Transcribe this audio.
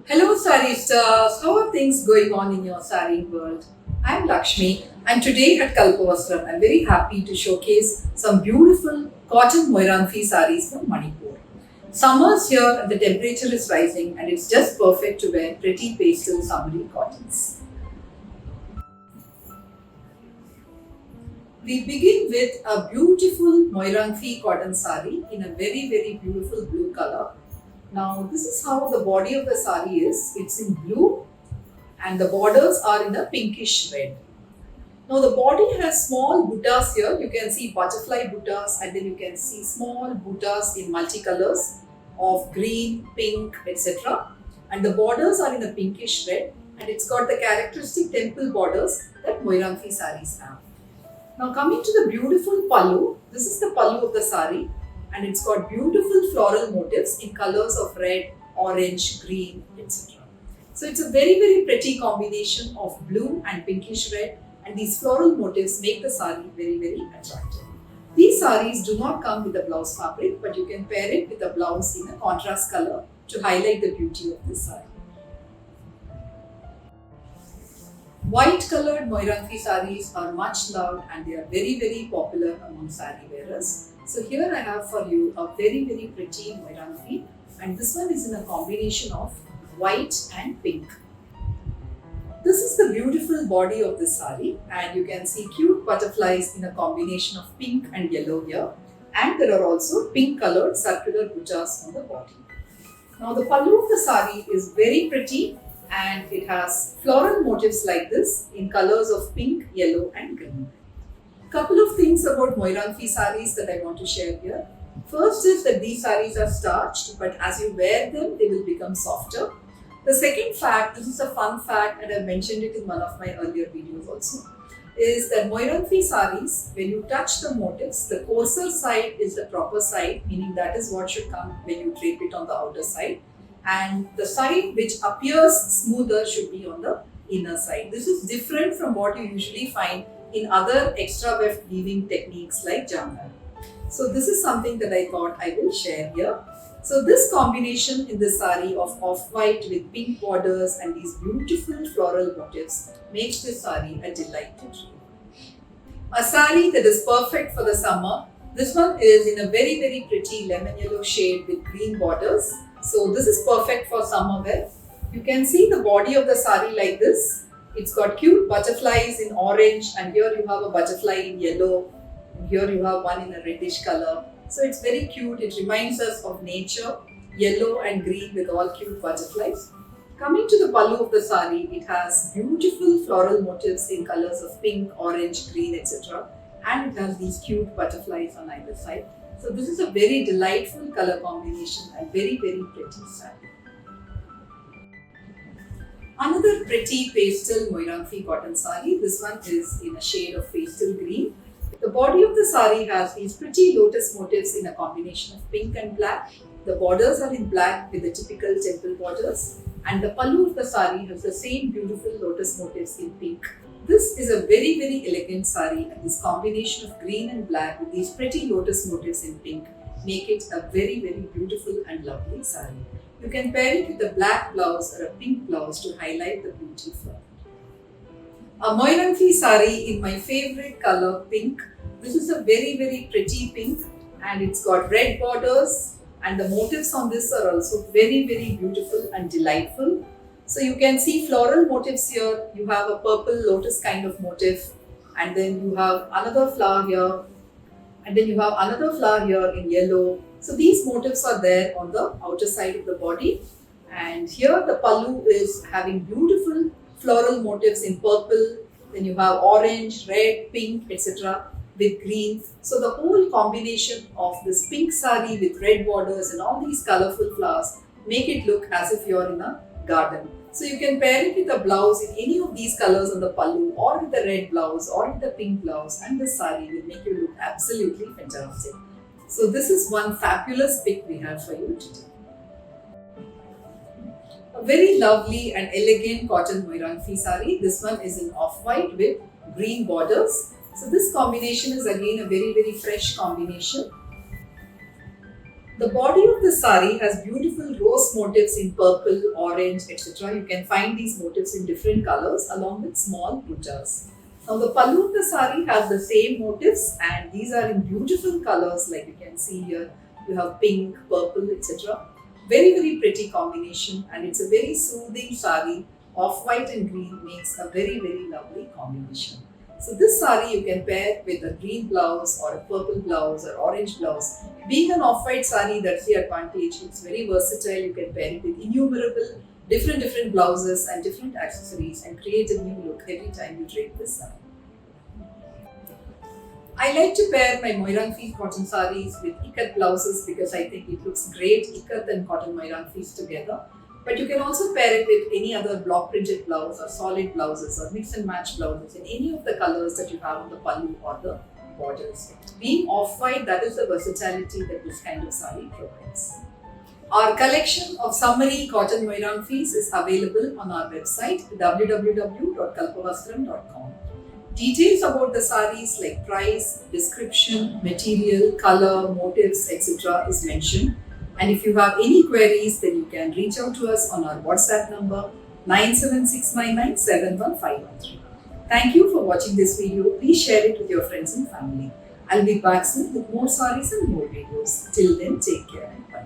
Hello, Sari stars. How are things going on in your sari world? I'm Lakshmi, and today at Kalpavastram, I'm very happy to showcase some beautiful cotton Moiranthi saris from Manipur. Summer's here and the temperature is rising, and it's just perfect to wear pretty pastel summery cottons. We begin with a beautiful Moiranthi cotton sari in a very beautiful blue color. Now, this is how the body of the sari is. It's in blue and the borders are in a pinkish red. Now the body has small buttas here. You can see butterfly buttas and then you can see small buttas in multicolors of green, pink, etc. And the borders are in a pinkish red and it's got the characteristic temple borders that Moiranthi saris have. Now coming to the beautiful pallu, this is the pallu of the sari and it's got beautiful floral motifs in colors of red, orange, green, etc. So it's a very pretty combination of blue and pinkish red and these floral motifs make the sari very attractive. These saris do not come with a blouse fabric but you can pair it with a blouse in a contrast color to highlight the beauty of this sari. White colored Moiranthi saris are much loved and they are very popular among sari wearers. So here I have for you a very pretty Moiranthi and this one is in a combination of white and pink. This is the beautiful body of this sari and you can see cute butterflies in a combination of pink and yellow here and there are also pink colored circular buttas on the body. Now the pallu of the sari is very pretty and it has floral motifs like this in colors of pink, yellow and green. Couple of things about Moiranthi saris that I want to share here. First is that these saris are starched but as you wear them they will become softer. The second fact, this is a fun fact and I mentioned it in one of my earlier videos also, is that Moiranthi saris, when you touch the motifs, the coarser side is the proper side, meaning that is what should come when you drape it on the outer side. And the side which appears smoother should be on the inner side. This is different from what you usually find in other extra weft weaving techniques like Jamdar. So this is something that I thought I will share here. So this combination in the sari of off-white with pink borders and these beautiful floral motifs makes this sari a delight to dream. A sari that is perfect for the summer. This one is in a very pretty lemon yellow shade with green borders. So this is perfect for summer wear. You can see the body of the sari like this. It's got cute butterflies in orange and here you have a butterfly in yellow and here you have one in a reddish color. So it's very cute. It reminds us of nature, yellow and green with all cute butterflies. Coming to the pallu of the sari, it has beautiful floral motifs in colors of pink, orange, green, etc. And it has these cute butterflies on either side. So this is a very delightful color combination and very pretty sari. Another pretty pastel Moiranthi cotton sari. This one is in a shade of pastel green. The body of the sari has these pretty lotus motifs in a combination of pink and black. The borders are in black with the typical temple borders and the pallu of the sari has the same beautiful lotus motifs in pink. This is a very elegant sari and this combination of green and black with these pretty lotus motifs in pink make it a very beautiful and lovely sari. You can pair it with a black blouse or a pink blouse to highlight the beauty of it. A Moiranthi sari in my favorite color, pink. This is a very pretty pink and it's got red borders and the motifs on this are also very beautiful and delightful. So you can see floral motifs here. You have a purple lotus kind of motif and then you have another flower here and then you have another flower here in yellow. So these motifs are there on the outer side of the body and here the pallu is having beautiful floral motifs in purple, then you have orange, red, pink, etc. with green. So the whole combination of this pink sari with red borders and all these colorful flowers make it look as if you're in a garden. So you can pair it with a blouse in any of these colors on the pallu or with the red blouse or with the pink blouse and the sari will make you look absolutely fantastic. So this is one fabulous pick we have for you today. A very lovely and elegant cotton Moiranthi sari. This one is in off-white with green borders. So this combination is again a very fresh combination. The body of the sari has beautiful rose motifs in purple, orange, etc. You can find these motifs in different colors along with small buttas. Now the pallu of the sari has the same motifs, and these are in beautiful colors like you can see here. You have pink, purple, etc. Very, very pretty combination, and it's a very soothing sari. Off-white and green makes a very, very lovely combination. So this sari you can pair with a green blouse or a purple blouse or orange blouse. Being an off-white sari, that's the advantage. It's very versatile. You can pair it with innumerable different blouses and different accessories and create a new look every time you drape this sari. I like to pair my Moirangfees cotton saris with ikat blouses because I think it looks great, ikat and cotton Moirangfees together. But you can also pair it with any other block printed blouse or solid blouses or mix and match blouses in any of the colors that you have on the pallu or the borders. Being off-white, that is the versatility that this kind of sari provides. Our collection of summery cotton Moirangfees is available on our website www.kalpavastram.com. Details about the saris like price, description, material, color, motifs, etc. is mentioned. And if you have any queries, then you can reach out to us on our WhatsApp number 9769971513. Thank you for watching this video. Please share it with your friends and family. I'll be back soon with more saris and more videos. Till then, take care and bye.